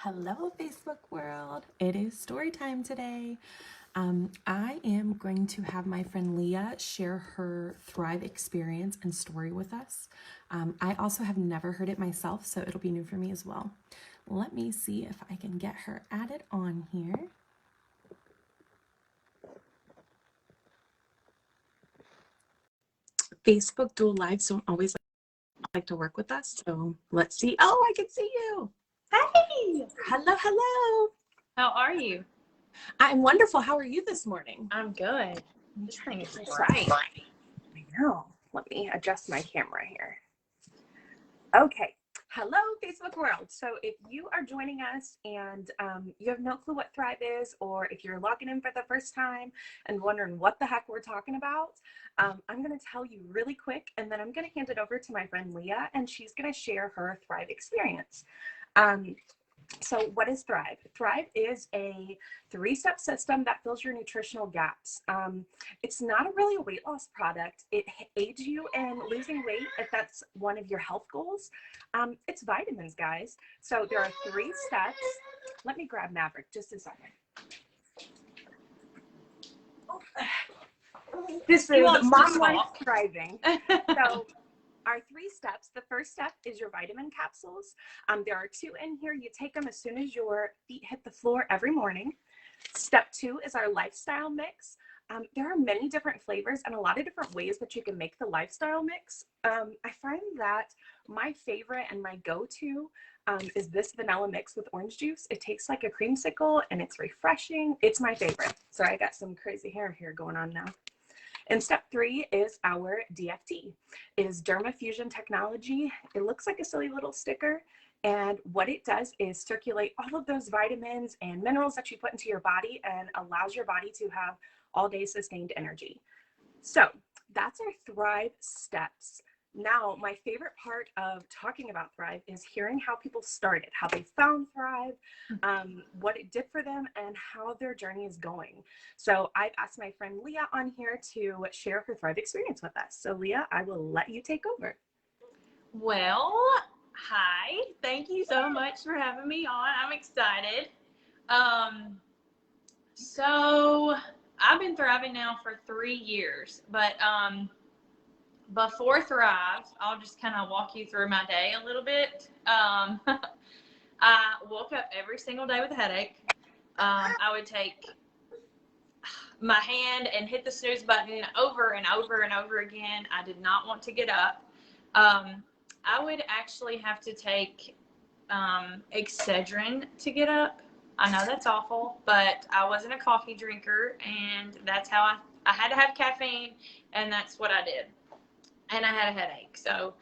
Hello, Facebook world. It is story time today. I am going to have my friend Leah share her Thrive experience and story with us. I also have never heard it myself, so it'll be new for me as well. Let me see if I can get her added on here. Facebook dual lives don't always like to work with us, so let's see. Oh, I can see you. Hey! Hello, hello. How are you? I'm wonderful. How are you this morning? I'm good. This thing is Right. I know. Let me adjust my camera here. Okay. Hello, Facebook world. So if you are joining us and you have no clue what Thrive is, or if you're logging in for the first time and wondering what the heck we're talking about, I'm going to tell you really quick, and then I'm going to hand it over to my friend Leah, and she's going to share her Thrive experience. So what is Thrive? Thrive is a 3-step system that fills your nutritional gaps. It's not really a weight loss product. It aids you in losing weight if that's one of your health goals. It's vitamins, guys. So there are 3 steps. Let me grab Maverick just a second. This is Mom Life Thriving. So our 3 steps. The first step is your vitamin capsules. There are 2 in here. You take them as soon as your feet hit the floor every morning. Step 2 is our lifestyle mix. There are many different flavors and a lot of different ways that you can make the lifestyle mix. I find that my favorite and my go-to is this vanilla mix with orange juice. It tastes like a creamsicle and it's refreshing. It's my favorite. Sorry, I got some crazy hair here going on now. And step 3 is our DFT. It is Dermafusion technology. It looks like a silly little sticker. And what it does is circulate all of those vitamins and minerals that you put into your body and allows your body to have all day sustained energy. So that's our Thrive steps. Now, my favorite part of talking about Thrive is hearing how people started, how they found Thrive, what it did for them, and how their journey is going. So I've asked my friend Leah on here to share her Thrive experience with us. So Leah, I will let you take over. Well, hi. Thank you so much for having me on. I'm excited. So I've been thriving now for 3 years, but before Thrive, I'll just kind of walk you through my day a little bit. I woke up every single day with a headache. I would take my hand and hit the snooze button over and over and over again. I did not want to get up. I would actually have to take Excedrin to get up. I know that's awful, but I wasn't a coffee drinker, and that's how I had to have caffeine, and that's what I did. And I had a headache. So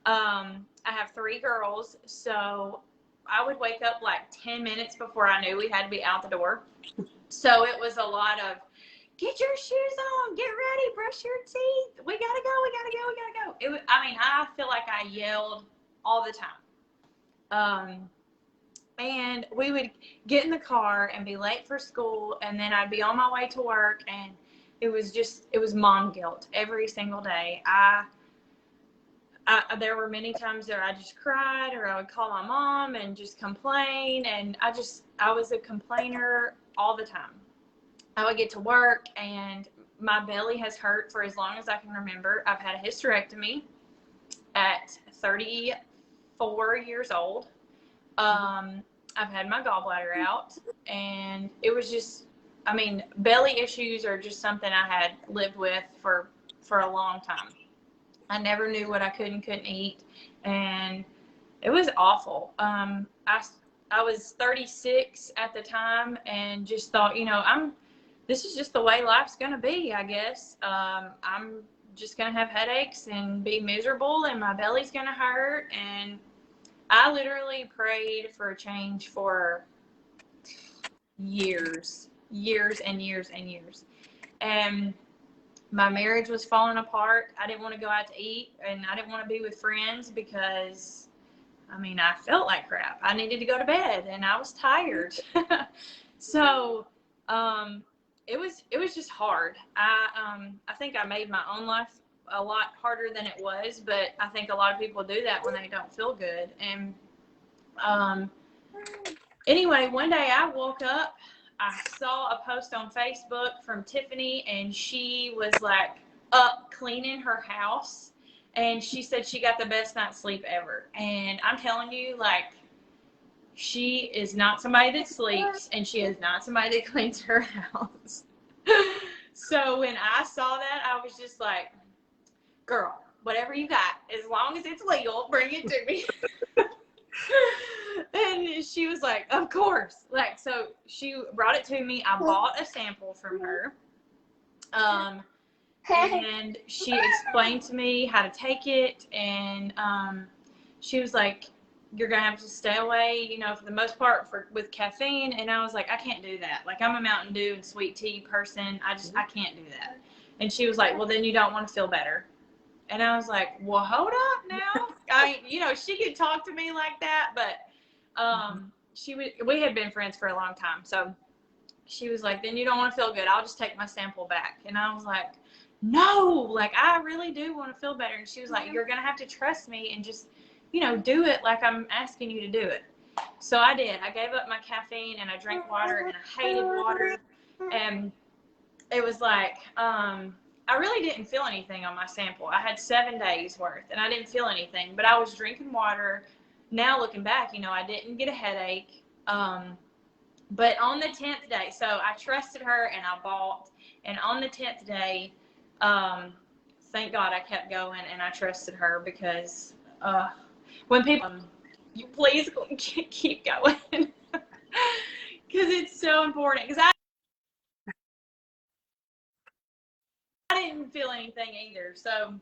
I have 3 girls, so I would wake up like 10 minutes before I knew we had to be out the door. So it was a lot of, get your shoes on, get ready, brush your teeth. We gotta go, we gotta go, we gotta go. It was, I feel like I yelled all the time. And we would get in the car and be late for school, and then I'd be on my way to work, and it was mom guilt every single day. There were many times that I just cried, or I would call my mom and just complain, and I was a complainer all the time. I would get to work and my belly has hurt for as long as I can remember. I've had a hysterectomy at 34 years old. I've had my gallbladder out, and it was just, belly issues are just something I had lived with for a long time. I never knew what I could and couldn't eat, and it was awful. I was 36 at the time and just thought, this is just the way life's going to be, I guess. I'm just going to have headaches and be miserable, and my belly's going to hurt. And I literally prayed for a change for years and years and years. And my marriage was falling apart. I didn't want to go out to eat, and I didn't want to be with friends because, I felt like crap. I needed to go to bed, and I was tired. So, it was just hard. I think I made my own life a lot harder than it was, but I think a lot of people do that when they don't feel good. And Anyway, one day I woke up, I saw a post on Facebook from Tiffany, and she was like up cleaning her house, and she said she got the best night's sleep ever. And I'm telling you, like, she is not somebody that sleeps, and she is not somebody that cleans her house. So when I saw that, I was just like, girl, whatever you got, as long as it's legal, bring it to me. And she was like, of course. Like, so she brought it to me. I bought a sample from her. And she explained to me how to take it. And she was like, you're going to have to stay away, you know, for the most part with caffeine. And I was like, I can't do that. Like, I'm a Mountain Dew and sweet tea person. I can't do that. And she was like, well, then you don't want to feel better. And I was like, well, hold up now. You know, she could talk to me like that, but we had been friends for a long time. So she was like, then you don't want to feel good. I'll just take my sample back. And I was like, no, like, I really do want to feel better. And she was like, you're going to have to trust me and just, you know, do it like I'm asking you to do it. So I did. I gave up my caffeine and I drank water, and I hated water. And it was like, I really didn't feel anything on my sample. I had 7 days worth, and I didn't feel anything, but I was drinking water. Now looking back, you know, I didn't get a headache. But on the 10th day, so I trusted her and I bought, and on the 10th day, thank God I kept going and I trusted her, because when people, you please keep going, because it's so important. Because I didn't feel anything either. So,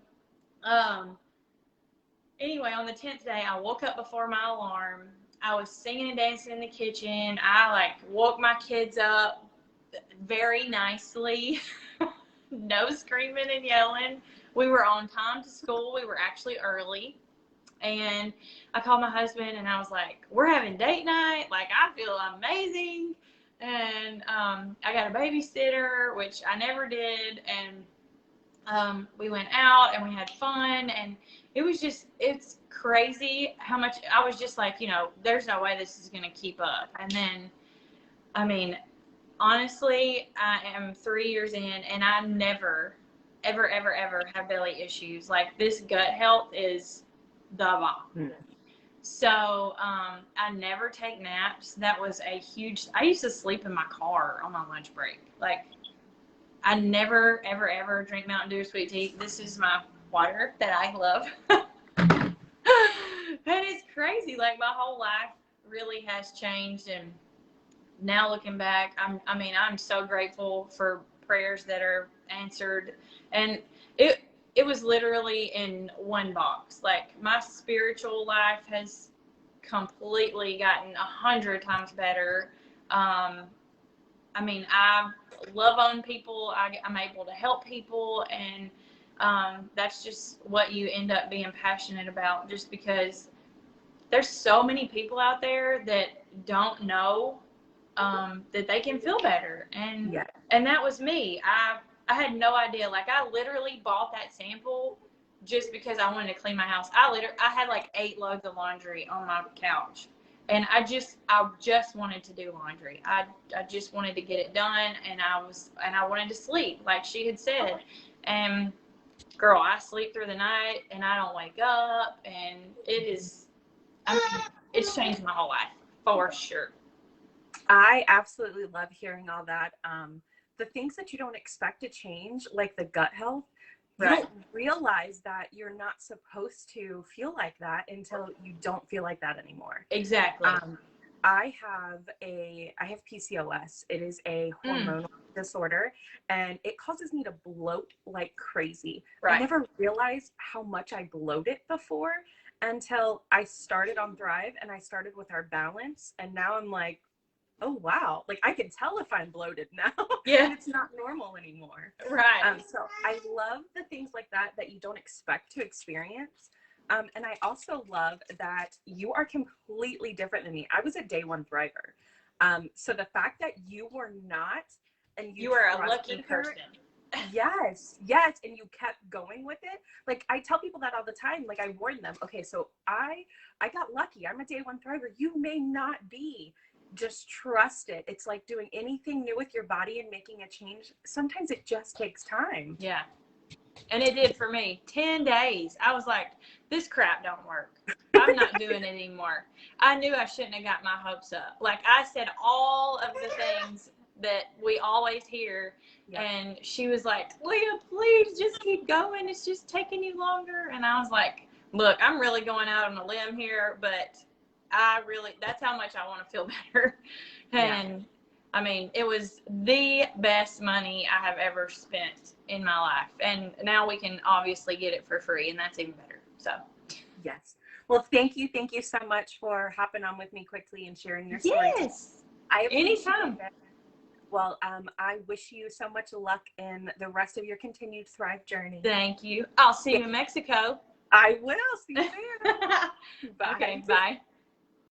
anyway, on the 10th day, I woke up before my alarm. I was singing and dancing in the kitchen. I like woke my kids up very nicely. No screaming and yelling. We were on time to school. We were actually early. And I called my husband and I was like, we're having date night. Like, I feel amazing. And I got a babysitter, which I never did. And we went out and we had fun. And it was just, it's crazy how much I was just like, you know, there's no way this is going to keep up. And then, I mean, honestly, I am 3 years in and I never, ever, ever, ever have belly issues. Like, this gut health is the bomb. So I never take naps. That was a huge, I used to sleep in my car on my lunch break. Like, I never, ever, ever drink Mountain Dew or sweet tea. This is my water that I love. And it's crazy. Like, my whole life really has changed. And now looking back, I'm so grateful for prayers that are answered. And it was literally in one box. Like, my spiritual life has completely gotten 100 times better. I love on people. I'm able to help people, and that's just what you end up being passionate about, just because there's so many people out there that don't know that they can feel better. And that was me. I had no idea. Like, I literally bought that sample just because I wanted to clean my house. I had like 8 loads of laundry on my couch. And I just wanted to do laundry. I just wanted to get it done, and I wanted to sleep, like she had said. And girl, I sleep through the night and I don't wake up, and it's changed my whole life for sure. I absolutely love hearing all that. The things that you don't expect to change, like the gut health, you don't realize that you're not supposed to feel like that until you don't feel like that anymore. Exactly. I have PCOS. It is a hormonal disorder, and it causes me to bloat like crazy. I never realized how much I bloated before until I started on Thrive, and I started with our balance, and now I'm like, oh wow, like I can tell if I'm bloated now. Yeah. It's not normal anymore. Right. So I love the things like that you don't expect to experience. And I also love that you are completely different than me. I was a day one thriver. So the fact that you were not, and you are a lucky person. Yes. And you kept going with it. Like, I tell people that all the time. Like, I warn them, okay, so I got lucky. I'm a day one thriver. You may not be. just trust it. It's like doing anything new with your body and making a change. Sometimes it just takes time. Yeah. And it did for me. 10 days. I was like, this crap don't work. I'm not doing it anymore. I knew I shouldn't have got my hopes up. Like, I said all of the things that we always hear. Yep. And she was like, Leah, please just keep going. It's just taking you longer. And I was like, look, I'm really going out on a limb here, but that's how much I want to feel better. And yeah. I mean, it was the best money I have ever spent in my life. And now we can obviously get it for free, and that's even better. So, yes. Well, thank you. Thank you so much for hopping on with me quickly and sharing your story. Yes. I appreciate Anytime. it. Well, I wish you so much luck in the rest of your continued Thrive journey. Thank you. I'll see you in Mexico. I will. See you there. Bye. Okay, bye.